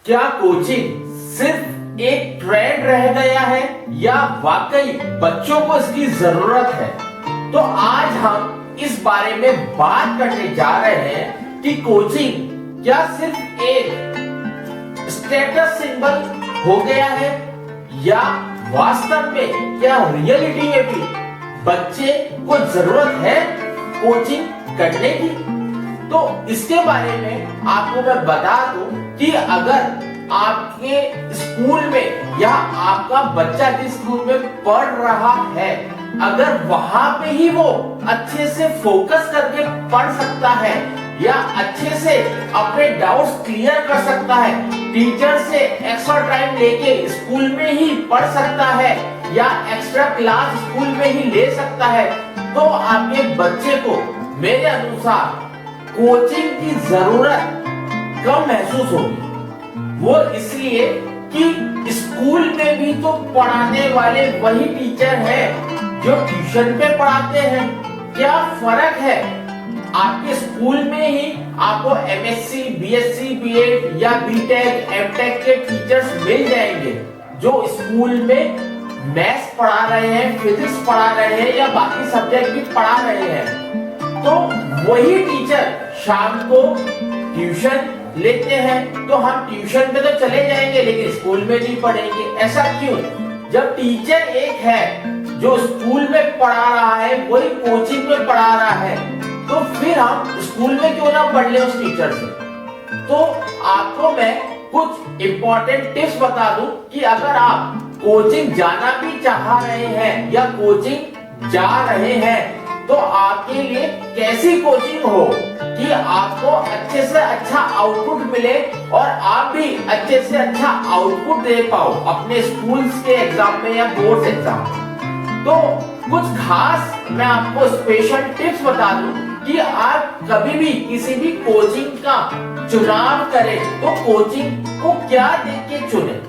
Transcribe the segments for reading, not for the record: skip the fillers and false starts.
क्या कोचिंग सिर्फ एक ट्रेंड रह गया है या वाकई बच्चों को इसकी जरूरत है? तो आज हम इस बारे में बात करने जा रहे हैं कि कोचिंग क्या सिर्फ एक स्टेटस सिंबल हो गया है या वास्तव में क्या रियलिटी में भी बच्चे को जरूरत है कोचिंग करने की। तो इसके बारे में आपको मैं बता दूं कि अगर आपके स्कूल में या आपका बच्चा जिस स्कूल में पढ़ रहा है, अगर वहां पे ही वो अच्छे से फोकस करके पढ़ सकता है या अच्छे से अपने डाउट्स क्लियर कर सकता है, टीचर से एक्स्ट्रा टाइम लेके स्कूल में ही पढ़ सकता है या एक्स्ट्रा क्लास स्कूल में ही ले सकता है, तो आपके बच्चे को मेरे अनुसार कोचिंग की जरूरत कम महसूस होगी। वो इसलिए कि स्कूल में भी तो पढ़ाने वाले वही टीचर हैं जो ट्यूशन पे पढ़ाते हैं। क्या फर्क है? आपके स्कूल में ही आपको एमएससी, बीएससी, बीएड या बीटेक, एमटेक के टीचर्स मिल जाएंगे जो स्कूल में मैथ्स पढ़ा रहे हैं, फिजिक्स पढ़ा रहे हैं या बाकी सब्जेक्ट भी पढ़ा रहे हैं। तो वही टीचर शाम को ट्यूशन लेते हैं, तो हम ट्यूशन पे तो चले जाएंगे लेकिन स्कूल में नहीं पढ़ेंगे। ऐसा क्यों? जब टीचर एक है जो स्कूल में पढ़ा रहा है वही कोचिंग में पढ़ा रहा है, तो फिर हम स्कूल में क्यों ना पढ़ ले उस टीचर से। तो आपको मैं कुछ इंपॉर्टेंट टिप्स बता दूं कि अगर आप कोचिंग जाना भी चाह रहे हैं या कोचिंग जा रहे हैं, तो आपके लिए कैसी कोचिंग हो कि आपको अच्छे से अच्छा आउटपुट मिले और आप भी अच्छे से अच्छा आउटपुट दे पाओ अपने स्कूल्स के एग्जाम में या बोर्ड एग्जाम में। तो कुछ खास मैं आपको स्पेशल टिप्स बता दूं कि आप कभी भी किसी भी कोचिंग का चुनाव करें तो कोचिंग को क्या देख के चुने।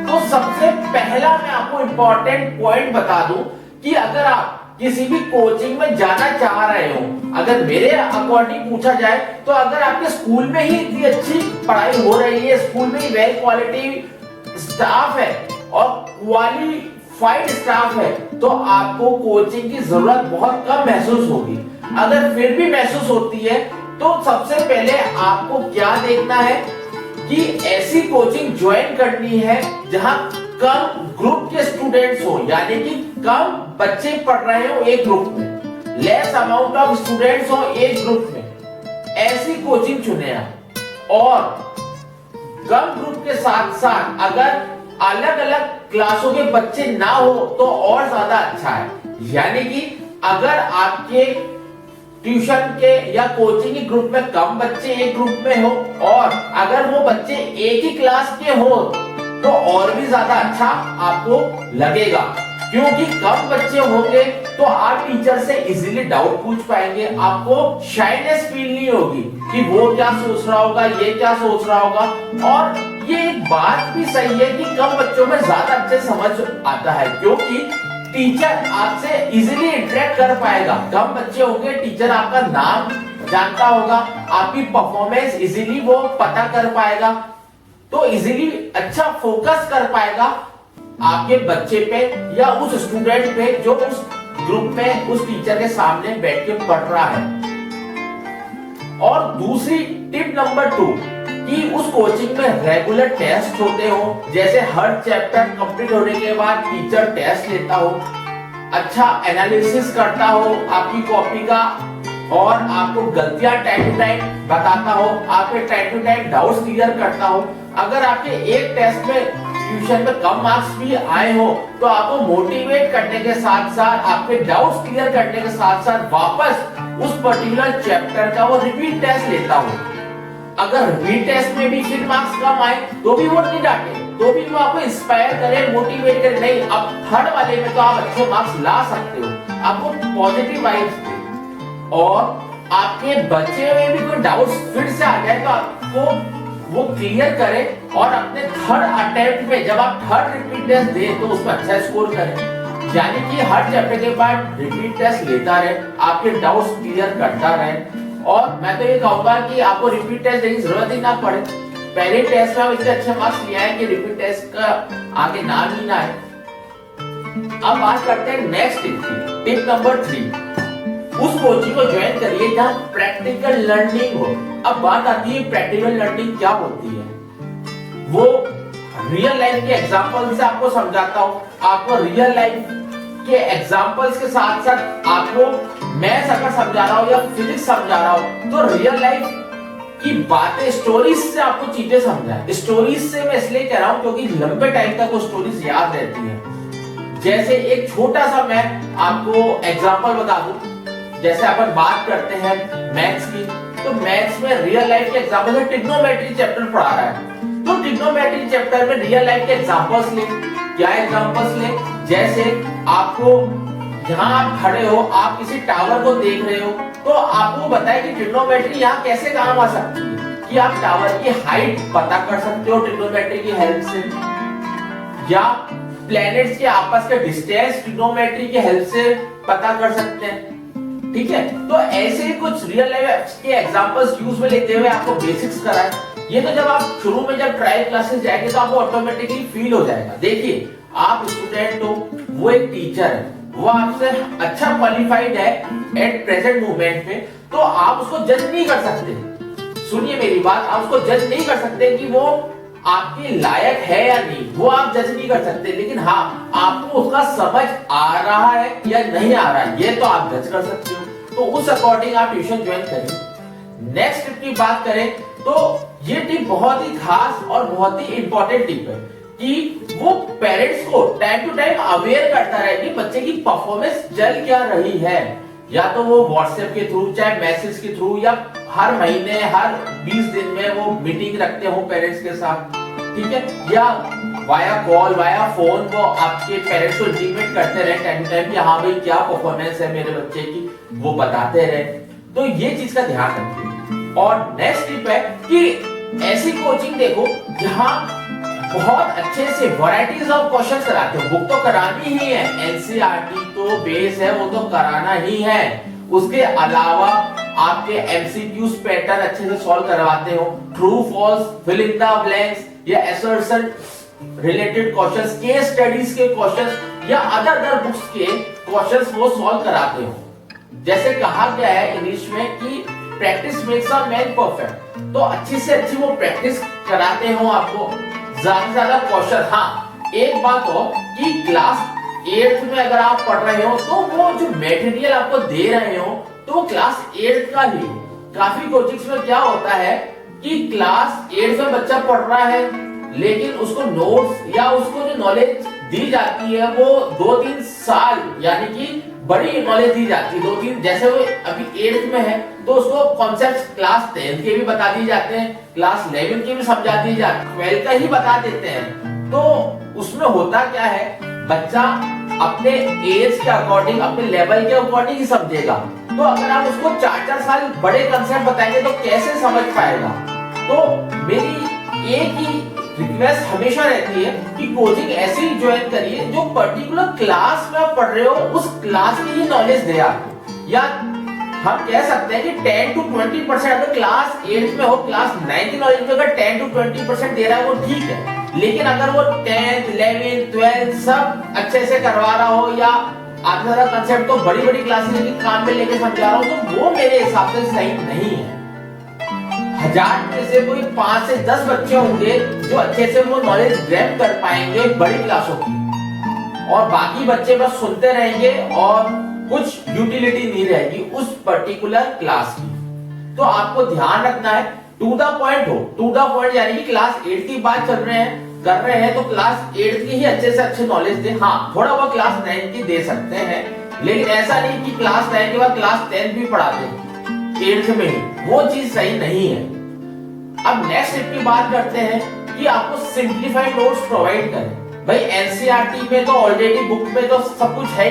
तो सबसे पहला मैं आपको इम्पोर्टेंट पॉइंट बता दूं कि अगर आप किसी भी कोचिंग में जाना चाह रहे हो, अगर मेरे अकॉर्डिंग पूछा जाए तो अगर आपके स्कूल में ही इतनी अच्छी पढ़ाई हो रही है, स्कूल में ही वेल क्वालिटी स्टाफ है और क्वालिफाइड स्टाफ है, तो आपको कोचिंग की जरूरत बहुत कम महसूस होगी। अगर फिर भी महसूस होती है तो सबसे पहले आपको क्या देखना है कि ऐसी कोचिंग ज्वाइन करनी है जहां कम ग्रुप के स्टूडेंट्स हो, यानी कि कम बच्चे पढ़ रहे हो एक ग्रुप में, लेस अमाउंट ऑफ स्टूडेंट्स हो एक ग्रुप में, ऐसी कोचिंग चुने आप। और कम ग्रुप के साथ साथ अगर अलग अलग क्लासों के बच्चे ना हो तो और ज्यादा अच्छा है। यानी कि अगर आपके ट्यूशन के या कोचिंग के ग्रुप में कम बच्चे एक ग्रुप में हो और अगर वो बच्चे एक ही क्लास के हो तो और भी ज्यादा अच्छा आपको लगेगा, क्योंकि कम बच्चे होंगे तो आप टीचर से इजीली डाउट पूछ पाएंगे, आपको शाइनेस फील नहीं होगी कि वो क्या सोच रहा होगा, ये क्या सोच रहा होगा। और ये एक बात भी सही है कि कम बच्चों में ज्यादा अच्छे समझ आता है, क्योंकि टीचर आपसे इजीली इंटरेक्ट कर पाएगा। कम बच्चे होंगे, टीचर आपका नाम जानता होगा, आपकी परफॉर्मेंस इजीली वो पता कर पाएगा, तो इजीली अच्छा फोकस कर पाएगा आपके बच्चे पे या उस स्टूडेंट पे जो उस ग्रुप में उस टीचर के सामने बैठ के पढ़ रहा है। और दूसरी टिप नंबर 2 कि उस कोचिंग में रेगुलर टेस्ट होते हो, जैसे हर चैप्टर कंप्लीट होने के बाद टीचर टेस्ट लेता हो, अच्छा एनालिसिस करता हो आपकी कॉपी का और आपको गलतियां टाइम टू टाइम बताता हो, आपके time to time doubts clear करता हो। अगर आपके एक टेस्ट में ट्यूशन में कम मार्क्स भी आए हो तो आपको मोटिवेट करने के साथ साथ आपके डाउट्स क्लियर करने के साथ साथ वापस उस पर्टिकुलर चैप्टर का वो रिपीट टेस्ट लेता हो। अगर रिपीट टेस्ट में भी फिर मार्क्स कम आए तो भी वो नहीं डांटे, तो भी वो आपको इंस्पायर करे, मोटिवेट करे, नहीं अब थर्ड वाले में तो आप अच्छे मार्क्स ला सकते हो, आपको पॉजिटिव वाइब्स दे। और आपके बच्चे में भी कोई डाउट्स फिर से आ जाए तो आपको वो क्लियर करे और अपने थर्ड अटेम्प्ट में जब आप थर्ड रिपीट टेस्ट दे तो उसमें अच्छा स्कोर करें। यानी कि हर चैप्टर के बाद रिपीट टेस्ट लेता रहे, आपके डाउट्स क्लियर करता रहे। और मैं तो ये कहूंगा कि आपको रिपीट टेस्ट देने की जरूरत ही ना पड़े, पहले टेस्ट में हम इतने अच्छे मार्क्स लिए हैं कि रिपीट टेस्ट का आगे नाम ही ना है। अब बात करते हैं नेक्स्ट टिप की। टिप नंबर 3, उस कोचिंग को ज्वाइन करिए जहां प्रैक्टिकल लर्निंग हो। अब बात आती है प्रैक्टिकल लर्निंग क्या होती है, वो रियल लाइफ के एग्जांपल से आपको समझाता हूं। आपको रियल लाइफ के एग्जांपल्स के साथ साथ आपको मैथ्स अगर समझा रहा हूं या फिजिक्स समझा रहा हूं तो रियल लाइफ की बातें, स्टोरीज से आपको चीजें समझाएं। स्टोरीज से मैं इसलिए कह रहा हूं क्योंकि लंबे टाइम तक वो स्टोरीज याद रहती है। जैसे एक छोटा सा मैं आपको एग्जांपल बता दूं, जैसे अपन बात करते हैं मैथ्स की, तो मैथ्स में रियल लाइफ के एग्जांपल है। ट्रिग्नोमेट्री चैप्टर पढ़ा रहा है तो ट्रिग्नोमेट्री चैप्टर में रियल लाइफ के एग्जांपल्स ले। क्या एग्जांपल्स ले? जैसे आपको जहां आप खड़े हो, आप किसी टावर को देख रहे हो, तो आपको बताए कि ट्रिग्नोमेट्री यहाँ कैसे काम आ सकती है, कि आप टावर की हाइट पता कर सकते हो ट्रिग्नोमेट्री की हेल्प से, या प्लैनेट्स के आपस के डिस्टेंस ट्रिग्नोमेट्री की हेल्प से पता कर सकते हैं। ठीक है, तो ऐसे ही कुछ रियल लाइफ के एग्जांपल्स यूज में लेते हुए आपको बेसिक्स कराए। ये तो जब आप शुरू में जब ट्रायल क्लासेस जाएंगे तो आपको ऑटोमेटिकली फील हो जाएगा। देखिए, आप स्टूडेंट हो, वो एक टीचर है, वो आपसे अच्छा क्वालिफाइड है एट प्रेजेंट मोमेंट में, तो आप उसको जज नहीं कर सकते। सुनिए मेरी बात, आप उसको जज नहीं कर सकते कि वो आपके लायक है या नहीं, वो आप जज नहीं कर सकते। लेकिन हाँ, आपको उसका समझ आ रहा है या नहीं आ रहा है, ये तो आप जज कर सकते हो। तो उस अकॉर्डिंग आप ट्यूशन ज्वाइन करिए। नेक्स्ट टिप की बात करें तो ये टिप बहुत ही खास और बहुत ही इंपॉर्टेंट टिप है कि वो पेरेंट्स को टाइम टू टाइम अवेयर करता रहे कि बच्चे की परफॉर्मेंस चल क्या रही है। या तो वो व्हाट्सएप के थ्रू, चाहे मैसेज के थ्रू, या हर महीने, हर 20 दिन में वो मीटिंग रखते हो पेरेंट्स के साथ, ठीक है, या वाया कॉल, वाया फोन वो आपके पेरेंट्स को इंटीमेट करते रहे टाइम टू टाइम कि हाँ भाई क्या परफॉर्मेंस है मेरे बच्चे की, वो बताते रहे। तो ये चीज का ध्यान रखिए। और नेक्स्ट टिप है कि ऐसी कोचिंग देखो जहां बहुत अच्छे से वैरायटीज ऑफ क्वेश्चंस कराते हो। बुक तो करानी ही है, एनसीईआरटी तो बेस है, वो तो कराना ही है। उसके अलावा आपके एमसीक्यूज पैटर्न अच्छे से सॉल्व करवाते हो, true false, fill in the blanks या assertion related questions, case studies के क्वेश्चंस या अदर बुक्स के क्वेश्चंस वो सॉल्व कराते हो। जैसे कहा गया है इंग्लिश में कि practice makes a man perfect, तो अच्छी से अच्छी वो प्रैक्टिस कराते हो आपको, ज्यादा से ज्यादा क्वेश्चन। हाँ, एक बात हो कि क्लास 8th में अगर आप पढ़ रहे हो तो वो जो मटेरियल आपको दे रहे हो तो वो क्लास 8th का ही हो। काफी कोचिंग्स में क्या होता है कि क्लास 8th में बच्चा पढ़ रहा है लेकिन उसको नोट्स या उसको जो नॉलेज दी जाती है वो 2-3 साल, यानी कि बड़ी नॉलेज दी जाती है 2-3, जैसे वो अभी 8th में है तो उसको कॉन्सेप्ट क्लास 10th के भी बता दिए जाते हैं, क्लास 11 के भी समझा दिए जाते हैं, 12 का ही बता देते हैं। तो उसमें होता क्या है, बच्चा अपने एज के अकॉर्डिंग, अपने लेवल के अकॉर्डिंग ही समझेगा। तो अगर आप उसको 4-4 साल बड़े कंसेप्ट बताएंगे तो कैसे समझ पाएगा। तो मेरी एक ही रिक्वेस्ट हमेशा रहती है कि कोचिंग ऐसी ज्वाइन करिए जो पर्टिकुलर क्लास में आप पढ़ रहे हो उस क्लास की ही नॉलेज दे आपको। या हम कह सकते हैं कि 10 to 20% अगर क्लास 8th में हो, क्लास 9th की नॉलेज में अगर 10 to 20% दे रहा है वो ठीक है। लेकिन अगर वो 10th, 11th, 12th सब अच्छे से करवा रहा हो या आधा आधा कंसेप्ट तो बड़ी बड़ी क्लासेस के काम में लेके समझा रहा हो तो वो मेरे हिसाब से सही नहीं है। 1000 में से कोई 5 से 10 बच्चे होंगे जो अच्छे से वो नॉलेज ग्रैब कर पाएंगे बड़ी क्लासों की, और बाकी बच्चे बस सुनते रहेंगे और कुछ यूटिलिटी नहीं रहेगी उस पर्टिकुलर क्लास की। तो आपको ध्यान रखना है, टू द पॉइंट हो, टू द पॉइंट, यानी कि क्लास 8 की बात कर रहे हैं तो क्लास 8 की ही अच्छे से अच्छे नॉलेज दे। हाँ, थोड़ा बहुत क्लास 9 की दे सकते हैं, लेकिन ऐसा नहीं कि क्लास 9 के बाद क्लास 10 भी पढ़ा दे 8th में ही, वो चीज सही नहीं है। अब नेक्स्ट स्टेप की बात करते हैं कि आपको सिंप्लीफाइड नोट्स प्रोवाइड करें। भाई एनसीईआरटी में तो ऑलरेडी बुक में तो सब कुछ है,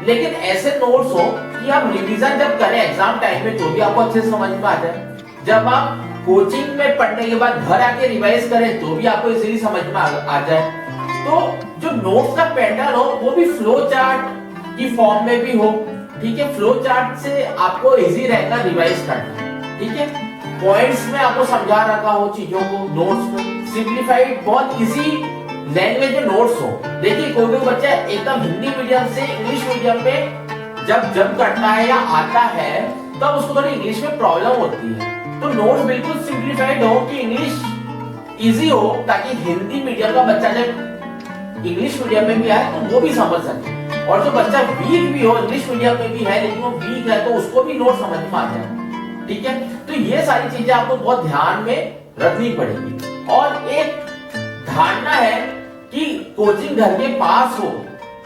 लेकिन ऐसे नोट्स हो कि आप रिवीजन जब करें एग्जाम टाइम में तो भी आपको अच्छे से समझ में आ जाए। जब आप कोचिंग में पढ़ने के बाद घर आके रिवाइज करें तो भी आपको इजीली समझ में आ जाए। तो जो नोट्स का पैटर्न हो वो भी फ्लो चार्ट की फॉर्म में भी हो, ठीक है। फ्लो चार्ट से आपको इजी रहेगा रिवाइज करना, ठीक है। पॉइंट्स में आपको समझा रखा हो चीजों को, नोट्स में सिंप्लीफाइड, बहुत इजी लैंग्वेज में नोट्स हो। देखिए कोई बच्चा एकदम हिंदी मीडियम से इंग्लिश मीडियम में जब जंप करता है या आता है तब उसको थोड़ी इंग्लिश में प्रॉब्लम होती है, तो नोट्स बिल्कुल सिंप्लीफाइड हो कि इंग्लिश इजी हो, ताकि हिंदी मीडियम का बच्चा जब इंग्लिश मीडियम में भी आए तो वो भी समझ सके। और जो बच्चा वीक भी हो, इंग्लिश मीडियम में भी है लेकिन वो वीक है, तो उसको भी नोट समझ में आ जाए। ठीक है, तो ये सारी चीजें आपको बहुत ध्यान में रखनी पड़ेगी। और एक धारणा है कि कोचिंग घर के पास हो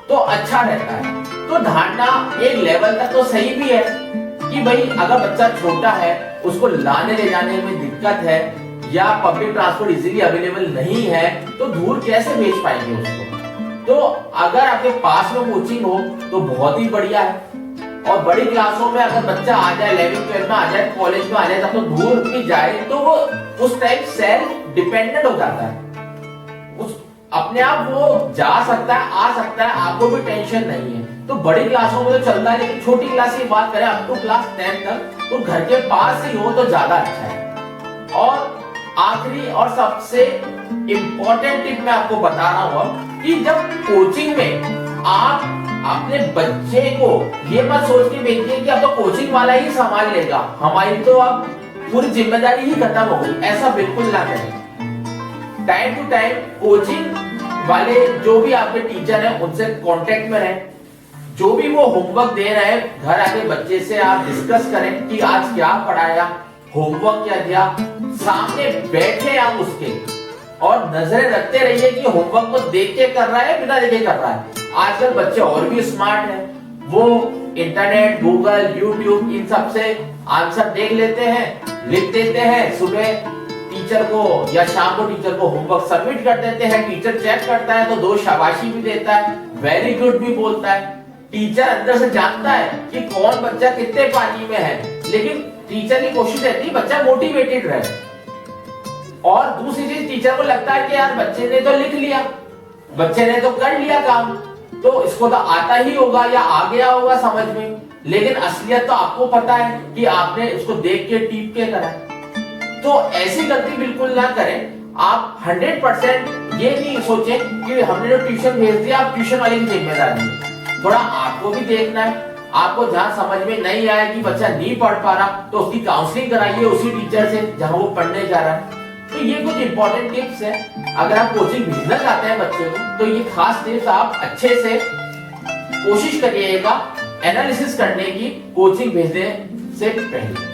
तो अच्छा रहता है, तो धारणा एक लेवल तक तो सही भी है कि भाई अगर बच्चा छोटा है, उसको लाने ले जाने में दिक्कत है या पब्लिक ट्रांसपोर्ट इजीली अवेलेबल नहीं है, तो दूर कैसे भेज पाएंगे उसको। तो अगर आपके पास में कोचिंग हो तो बहुत ही बढ़िया है। और बड़ी क्लासों में अगर बच्चा आ जाए, 11th 12th में आ जाए, कॉलेज में आ जाए, तब तो दूर भी जाए तो वो उस टाइम सेल्फ डिपेंडेंट हो जाता है, उस अपने आप वो जा सकता है, आ सकता है, आपको भी टेंशन नहीं है। तो बड़ी क्लासों में तो चलता है, लेकिन छोटी क्लास की बात करें अप टू क्लास 10 तक, तो घर के पास ही हो तो ज्यादा अच्छा है। और आखिरी और सबसे इंपॉर्टेंट टिप मैं आपको बता रहा हूं कि जब कोचिंग में आप अपने बच्चे को ये मत सोच के भेजिए कि अब तो कोचिंग वाला ही संभाल लेगा, हमारी तो अब पूरी जिम्मेदारी ही खत्म हो गई, ऐसा बिल्कुल ना करें। टाइम टू टाइम कोचिंग वाले जो भी आपके टीचर हैं उनसे कांटेक्ट में रहें, जो भी वो होमवर्क दे रहे हैं घर आके बच्चे से आप डिस्कस करें कि आज क्या पढ़ाया, होमवर्क क्या दिया, सामने बैठे आप उसके और नजरें रखते रहिए कि होमवर्क को देख के कर रहा है बिना देखे कर रहा है। आजकल बच्चे और भी स्मार्ट हैं, वो इंटरनेट, गूगल, यूट्यूब इन सब से आंसर देख लेते हैं, लिख देते हैं, सुबह टीचर को या शाम को टीचर को होमवर्क सबमिट कर देते हैं, टीचर चेक करता है तो 2 शाबाशी भी देता है, वेरी गुड भी बोलता है। टीचर अंदर से जानता है कि कौन बच्चा कितने पानी में है, लेकिन टीचर की कोशिश रहती है बच्चा मोटिवेटेड रहे। और दूसरी चीज, टीचर को लगता है कि यार बच्चे ने तो लिख लिया, बच्चे ने तो कर लिया काम, तो इसको तो आता ही होगा या आ गया होगा समझ में, लेकिन असलियत तो आपको पता है कि आपने इसको देख के टीप के करा। तो ऐसी गलती बिल्कुल ना करें। आप 100% ये नहीं सोचें कि हमने जो ट्यूशन भेज दिया आप ट्यूशन वाले की जिम्मेदारी है, थोड़ा आपको भी देखना है। आपको जहां समझ में नहीं आया कि बच्चा नहीं पढ़ पा रहा तो उसकी काउंसलिंग कराइए उसी टीचर से जहां वो पढ़ने जा रहा है। तो ये कुछ इंपॉर्टेंट टिप्स है, अगर आप कोचिंग भेजना चाहते हैं बच्चे को तो ये खास टिप्स आप अच्छे से कोशिश करिएगा एनालिसिस करने की कोचिंग भेजने से पहले।